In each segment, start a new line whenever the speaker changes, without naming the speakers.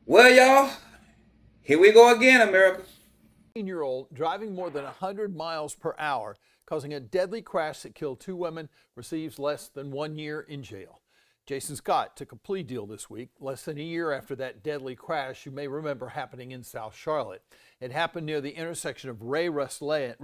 Well, y'all, here we go again, America.
18-year-old driving more than 100 miles per hour, causing a deadly crash that killed two women, receives less than 1 year in jail. Jason Scott took a plea deal this week, less than a year after that deadly crash you may remember happening in South Charlotte. It happened near the intersection of Red Rust Lane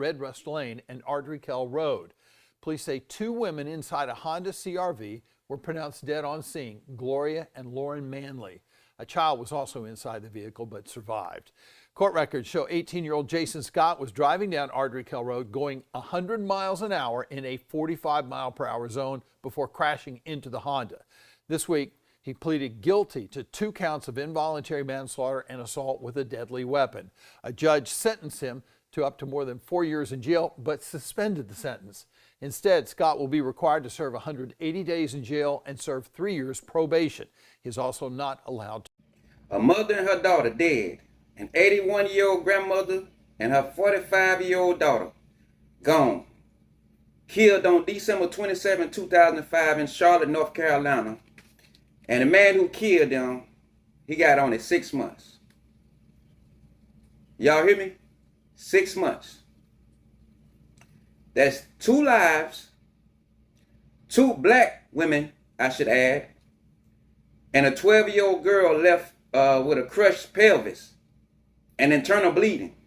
and Ardrey Road. Police say two women inside a Honda CRV were pronounced dead on scene, Gloria and Lorin Manley. A child was also inside the vehicle but survived. Court records show 18-year-old Jason Scott was driving down Ardrey Road going 100 miles an hour in a 45-mile-per-hour zone before crashing into the Honda. This week, he pleaded guilty to 2 counts of involuntary manslaughter and assault with a deadly weapon. A judge sentenced him to up to more than 4 years in jail, but suspended the sentence. Instead, Scott will be required to serve 180 days in jail and serve 3 years probation. He is also not allowed to.
A mother and her daughter dead. An 81-year-old grandmother and her 45-year-old daughter gone. Killed on December 27, 2005 in Charlotte, North Carolina. And the man who killed them, he got only 6 months. Y'all hear me? 6 months. That's 2 lives, 2 black women, I should add, and a 12-year-old girl left with a crushed pelvis and internal bleeding.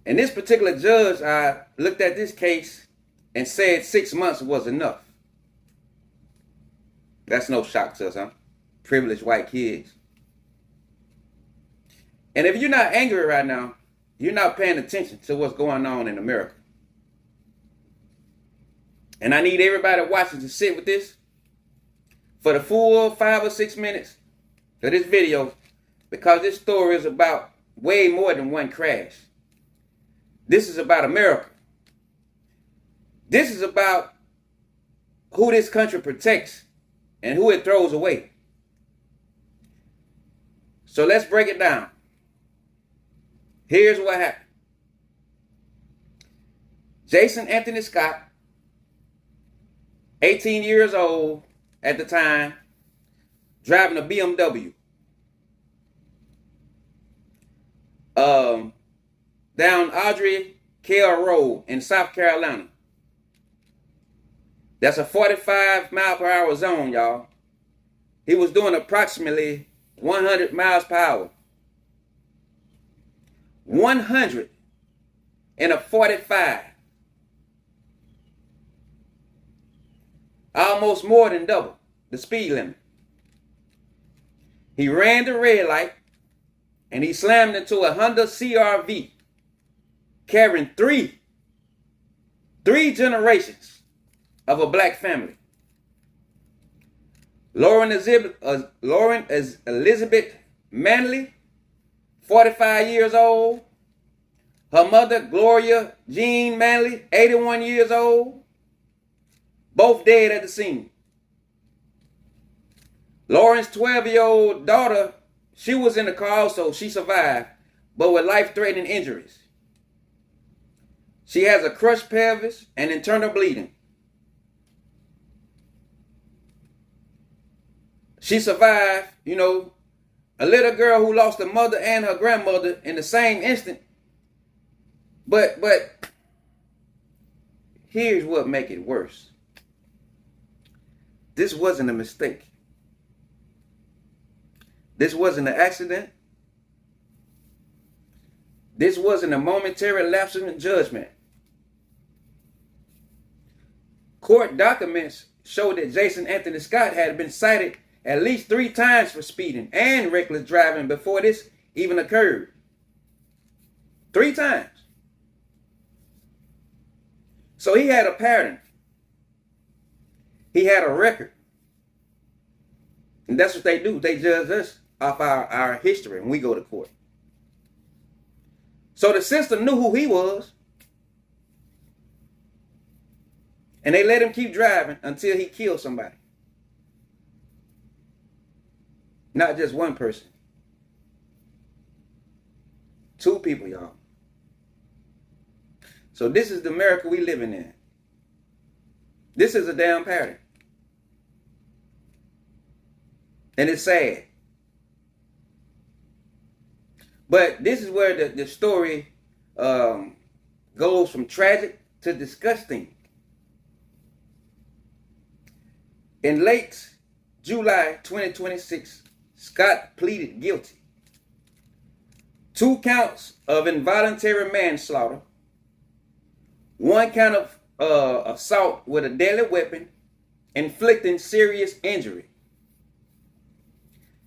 And this particular judge, I looked at this case and said 6 months was enough. That's no shock to us, huh? Privileged white kids. And if you're not angry right now, you're not paying attention to what's going on in America. And I need everybody watching to sit with this for the full 5 or 6 minutes of this video, because this story is about way more than one crash. This is about America. This is about who this country protects and who it throws away. So let's break it down. Here's what happened. Jason Anthony Scott, 18 years old at the time, driving a BMW. Down Ardrey Road in South Carolina. That's a 45-mile-per-hour zone, y'all. He was doing approximately 100 miles per hour. 100 in a 45. Almost more than double the speed limit. He ran the red light and he slammed into a Honda CRV carrying three generations of a black family. Lorin Elizabeth Manley, 45 years old. Her mother, Gloria Jeane Manley, 81 years old. Both dead at the scene. Lauren's 12-year-old daughter, she was in the car also. She survived, but with life-threatening injuries. She has a crushed pelvis and internal bleeding. She survived, a little girl who lost her mother and her grandmother in the same instant. But here's what makes it worse. This wasn't a mistake. This wasn't an accident. This wasn't a momentary lapse in judgment. Court documents show that Jason Anthony Scott had been cited at least 3 times for speeding and reckless driving before this even occurred. 3 times. So he had a pattern. He had a record. And that's what they do. They judge us off our history when we go to court. So the system knew who he was. And they let him keep driving until he killed somebody. Not just one person. 2 people, y'all. So this is the America we living in. This is a damn pattern. And it's sad. But this is where the story goes from tragic to disgusting. In late July 2026, Scott pleaded guilty. 2 counts of involuntary manslaughter, 1 count of assault with a deadly weapon, inflicting serious injury.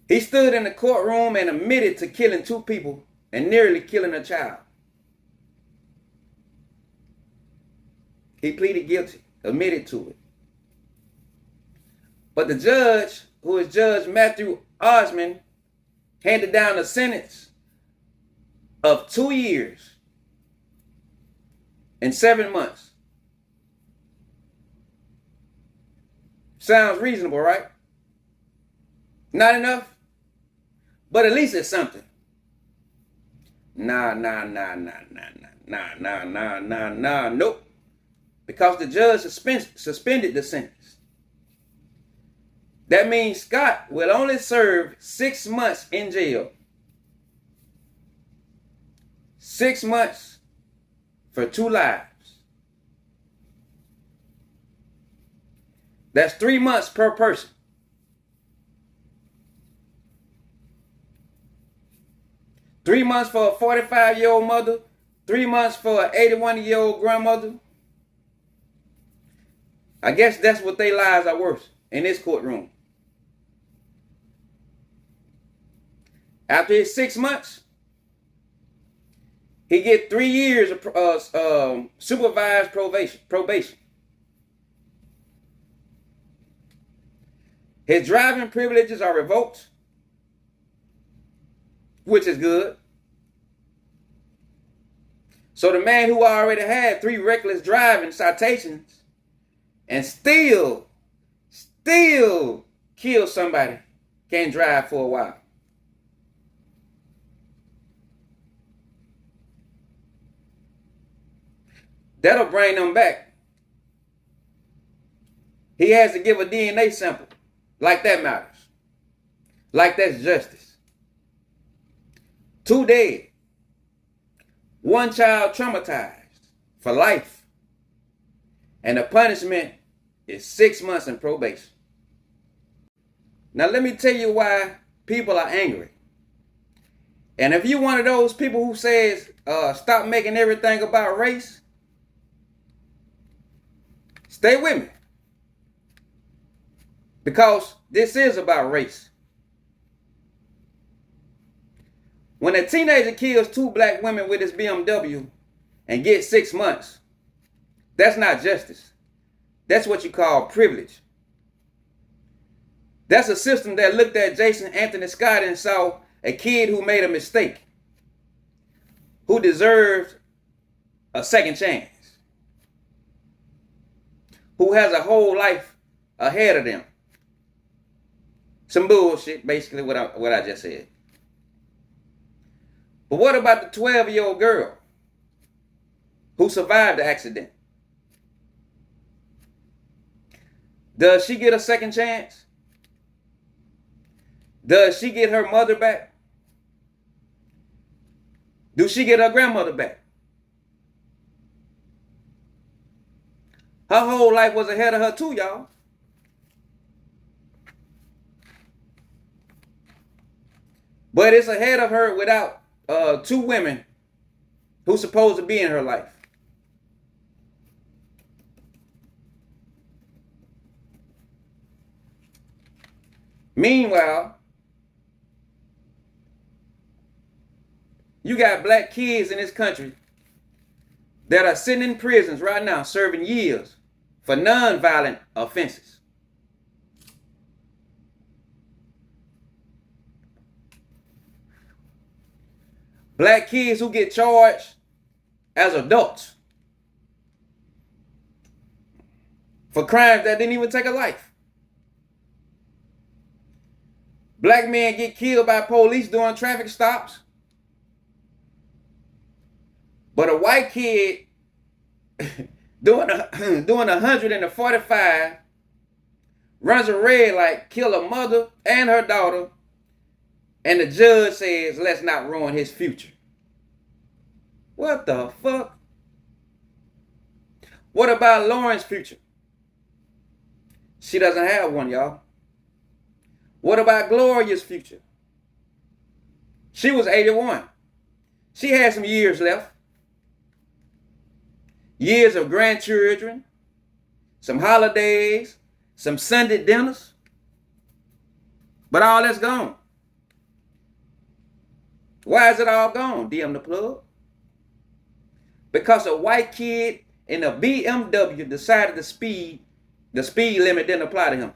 He stood in the courtroom and admitted to killing 2 people and nearly killing a child. He pleaded guilty, admitted to it. But the judge, who is Judge Matthew Osmond, handed down a sentence of 2 years and 7 months. Sounds reasonable, right? Not enough? But at least it's something. Nah, nope. Because the judge suspended the sentence. That means Scott will only serve 6 months in jail. 6 months for 2 lives. That's 3 months per person. Three months for a 45-year-old mother, 3 months for an 81-year-old grandmother. I guess that's what their lives are worth in this courtroom. After his 6 months, he get 3 years of supervised probation. His driving privileges are revoked, which is good. So the man who already had 3 reckless driving citations and still kill somebody can't drive for a while. That'll bring them back. He has to give a DNA sample. Like that matters. Like that's justice. 2 dead. 1 child traumatized for life. And the punishment is 6 months in probation. Now let me tell you why people are angry. And if you're one of those people who says, stop making everything about race, stay with me. Because this is about race. When a teenager kills 2 black women with his BMW and gets 6 months, that's not justice. That's what you call privilege. That's a system that looked at Jason Anthony Scott and saw a kid who made a mistake, who deserved a second chance, who has a whole life ahead of them. Some bullshit, basically what I just said. But what about the 12-year-old girl who survived the accident? Does she get a second chance? Does she get her mother back? Do she get her grandmother back? Her whole life was ahead of her too, y'all. But it's ahead of her without 2 women who's supposed to be in her life. Meanwhile, you got black kids in this country that are sitting in prisons right now serving years for non-violent offenses. Black kids who get charged as adults for crimes that didn't even take a life. Black men get killed by police during traffic stops. But a white kid doing 145 runs a red light, kill a mother and her daughter, and the judge says, let's not ruin his future. What the fuck? What about Lorin's future? She doesn't have one, y'all. What about Gloria's future? She was 81. She had some years left. Years of grandchildren, some holidays, some Sunday dinners. But all that's gone. Why is it all gone, DM the plug? Because a white kid in a BMW decided the speed limit didn't apply to him.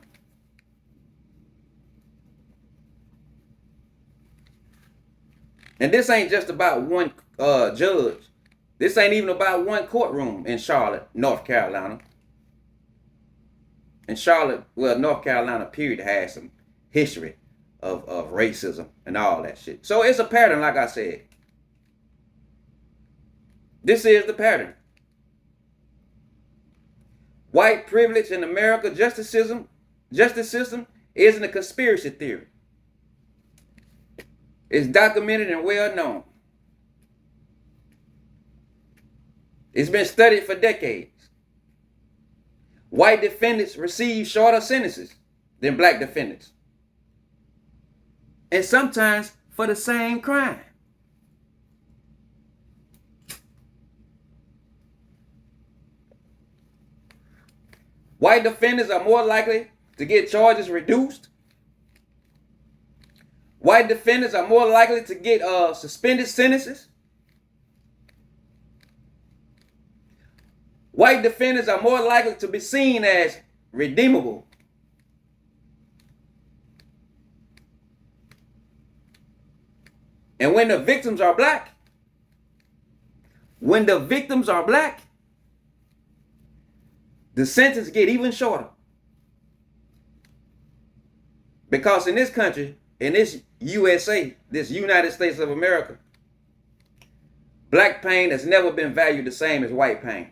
And this ain't just about one judge. This ain't even about one courtroom in Charlotte, North Carolina. And Charlotte, well, North Carolina, period, has some history of racism and all that shit. So it's a pattern, like I said. This is the pattern. White privilege in America, justice system isn't a conspiracy theory. It's documented and well known. It's been studied for decades. White defendants receive shorter sentences than black defendants. And sometimes for the same crime. White defendants are more likely to get charges reduced. White defendants are more likely to get suspended sentences. White defendants are more likely to be seen as redeemable. And when the victims are black, the sentence get even shorter. Because in this country, in this USA, this United States of America, black pain has never been valued the same as white pain.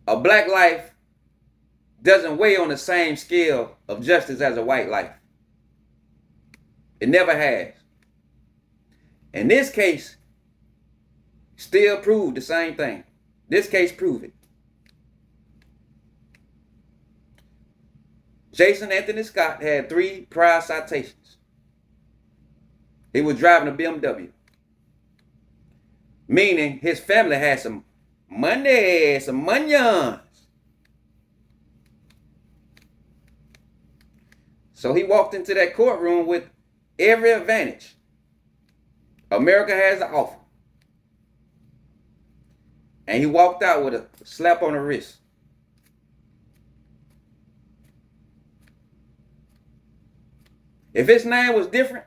A black life doesn't weigh on the same scale of justice as a white life. It never has. And this case still proved the same thing. This case proved it. Jason Anthony Scott had 3 prior citations. He was driving a BMW. Meaning his family had some money, some munions. So he walked into that courtroom with every advantage America has to offer. And he walked out with a slap on the wrist. If his name was different,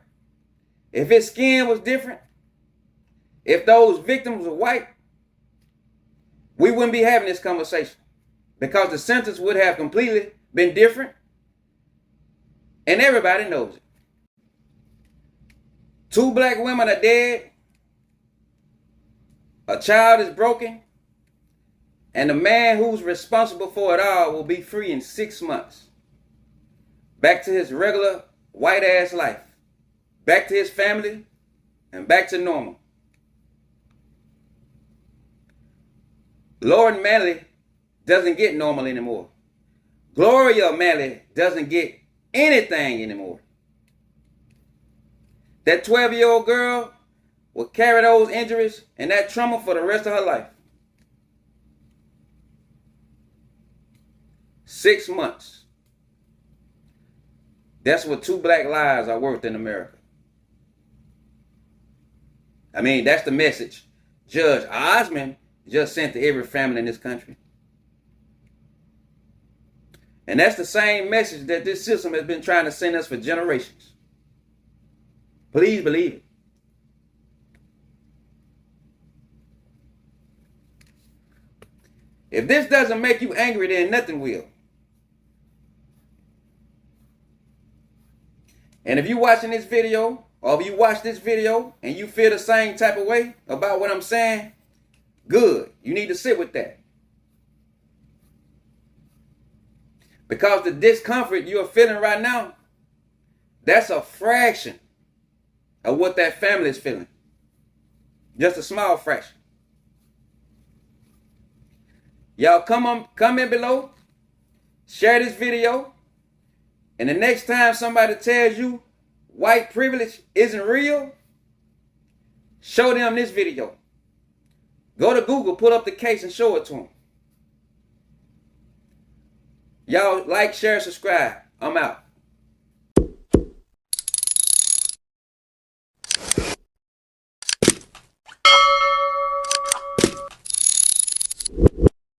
if his skin was different, if those victims were white, we wouldn't be having this conversation because the sentence would have completely been different, and everybody knows it. 2 black women are dead, a child is broken, and the man who's responsible for it all will be free in 6 months. Back to his regular white ass life, back to his family, and back to normal. Lorin Manley doesn't get normal anymore. Gloria Manley doesn't get anything anymore. That 12-year-old girl will carry those injuries and that trauma for the rest of her life. 6 months. That's what 2 black lives are worth in America. I mean, that's the message Judge Osmond just sent to every family in this country. And that's the same message that this system has been trying to send us for generations. Please believe it. If this doesn't make you angry, then nothing will. And if you're watching this video, or if you watch this video and you feel the same type of way about what I'm saying, good. You need to sit with that. Because the discomfort you're feeling right now, that's a fraction of what that family is feeling. Just a small fraction. Y'all come in below, share this video, and the next time somebody tells you white privilege isn't real, show them this video. Go to Google, pull up the case and show it to them. Y'all like, share, subscribe. I'm out.